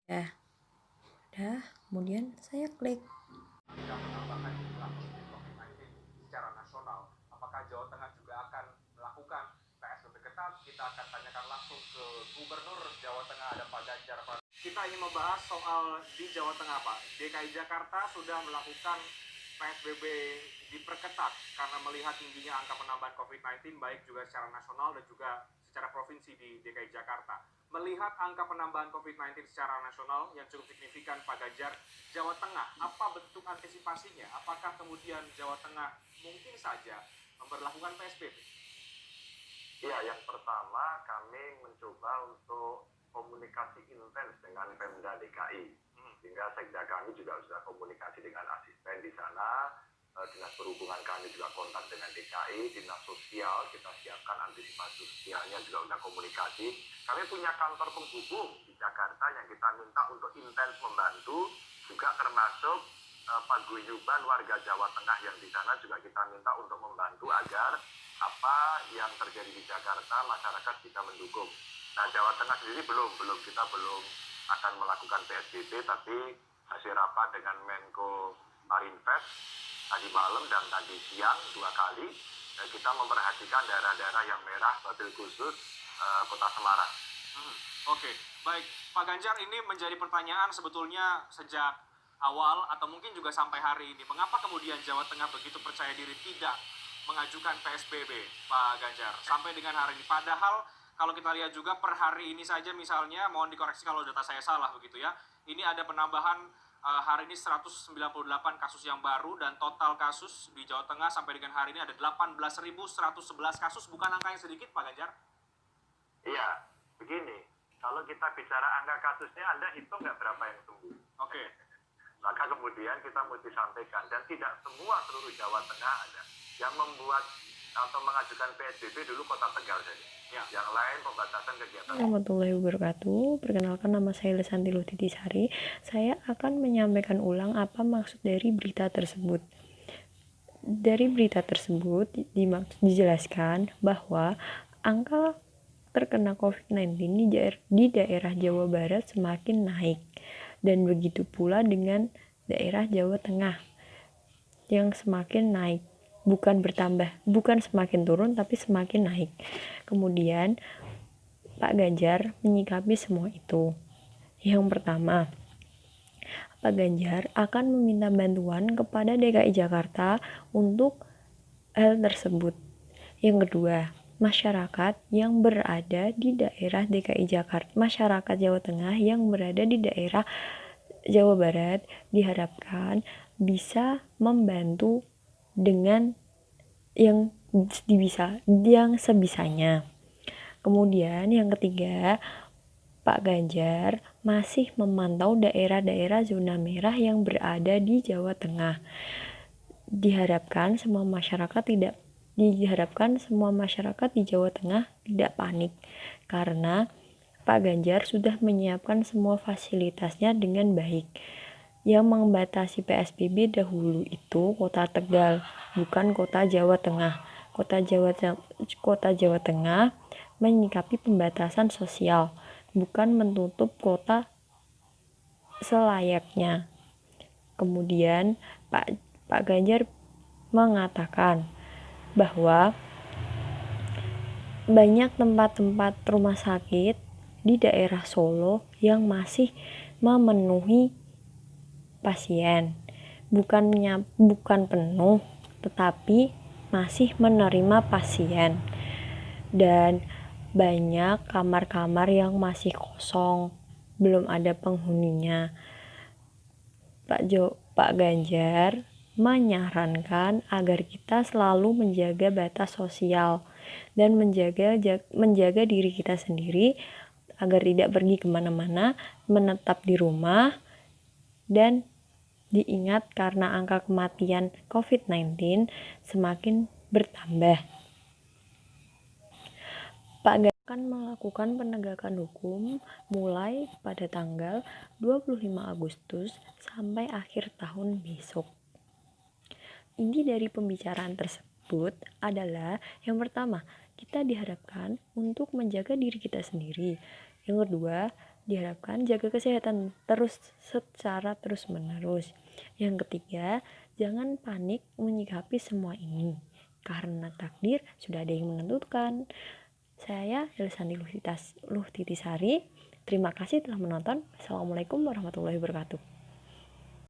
Ya, udah, kemudian saya klik. Jika penambahan jumlah positif COVID-19 secara nasional, apakah Jawa Tengah juga akan melakukan PSBB ketat? Kita akan tanyakan langsung ke Gubernur Jawa Tengah, ada Pak Ganjar. Kita ingin membahas soal di Jawa Tengah, Pak. DKI Jakarta sudah melakukan PSBB diperketat karena melihat tingginya angka penambahan COVID-19 baik juga secara nasional dan juga secara provinsi di DKI Jakarta. Melihat angka penambahan COVID-19 secara nasional yang cukup signifikan, Pak Ganjar, Jawa Tengah, apa bentuk antisipasinya? Apakah kemudian Jawa Tengah mungkin saja memperlakukan PSBB? Ya, yang pertama kami mencoba untuk komunikasi intens dengan Pemda DKI. Sehingga sekda kami juga sudah komunikasi dengan asisten di sana. Dinas Perhubungan kami juga kontak dengan DKI, Dinas Sosial, kita siapkan antisipasi sosialnya juga sudah komunikasi. Kami punya kantor penghubung di Jakarta yang kita minta untuk intens membantu, juga termasuk paguyuban warga Jawa Tengah yang di sana juga kita minta untuk membantu agar apa yang terjadi di Jakarta masyarakat bisa mendukung. Nah, Jawa Tengah sendiri kita belum akan melakukan PSBB, tapi hasil rapat dengan Menko Marinvest tadi malam dan tadi siang 2 kali kita memperhatikan daerah-daerah yang merah, wabil khusus Kota Semarang. Oke, baik Pak Ganjar, ini menjadi pertanyaan sebetulnya sejak awal atau mungkin juga sampai hari ini. Mengapa kemudian Jawa Tengah begitu percaya diri tidak mengajukan PSBB, Pak Ganjar, sampai dengan hari ini? Padahal kalau kita lihat juga per hari ini saja misalnya, mohon dikoreksi kalau data saya salah begitu ya, ini ada penambahan hari ini 198 kasus yang baru dan total kasus di Jawa Tengah sampai dengan hari ini ada 18.111 kasus, bukan angka yang sedikit, Pak Ganjar? Iya, begini, kalau kita bicara angka kasusnya, Anda hitung nggak berapa yang sembuh? Oke. Maka kemudian kita mesti sampaikan, dan tidak semua seluruh Jawa Tengah ada. Yang membuat atau mengajukan PSBB dulu Kota Tegal saja. Ya. Yang lain pembatasan kegiatan. Warahmatullahi wabarakatuh. Perkenalkan, nama saya Lesanti Lutitisari. Saya akan menyampaikan ulang apa maksud dari berita tersebut. Dari berita tersebut dijelaskan bahwa angka terkena COVID-19 di daerah Jawa Barat semakin naik, dan begitu pula dengan daerah Jawa Tengah yang semakin naik, bukan bertambah, bukan semakin turun tapi semakin naik. Kemudian Pak Ganjar menyikapi semua itu. Yang pertama, Pak Ganjar akan meminta bantuan kepada DKI Jakarta untuk hal tersebut. Yang kedua, masyarakat yang berada di daerah DKI Jakarta, masyarakat Jawa Tengah yang berada di daerah Jawa Barat diharapkan bisa membantu dengan yang sebisanya. Kemudian yang ketiga, Pak Ganjar masih memantau daerah-daerah zona merah yang berada di Jawa Tengah. Diharapkan semua masyarakat di Jawa Tengah tidak panik, karena Pak Ganjar sudah menyiapkan semua fasilitasnya dengan baik. Yang membatasi PSBB dahulu itu Kota Tegal, bukan Kota Jawa Tengah. Kota Jawa Tengah menyikapi pembatasan sosial, bukan menutup kota selayaknya. Kemudian Pak Ganjar mengatakan bahwa banyak tempat-tempat rumah sakit di daerah Solo yang masih memenuhi pasien, bukan penuh, tetapi masih menerima pasien, dan banyak kamar-kamar yang masih kosong, belum ada penghuninya. Pak Ganjar menyarankan agar kita selalu menjaga batas sosial dan menjaga diri kita sendiri agar tidak pergi kemana-mana, menetap di rumah, dan diingat karena angka kematian COVID-19 semakin bertambah. Pak Ganjar akan melakukan penegakan hukum mulai pada tanggal 25 Agustus sampai akhir tahun besok. Inti dari pembicaraan tersebut adalah, yang pertama, kita diharapkan untuk menjaga diri kita sendiri. Yang kedua, Diharapkan jaga kesehatan secara terus-menerus. Yang ketiga, jangan panik menyikapi semua ini, karena takdir sudah ada yang menentukan. Saya Elsanti Luhtitisari. Terima kasih telah menonton. Assalamualaikum warahmatullahi wabarakatuh.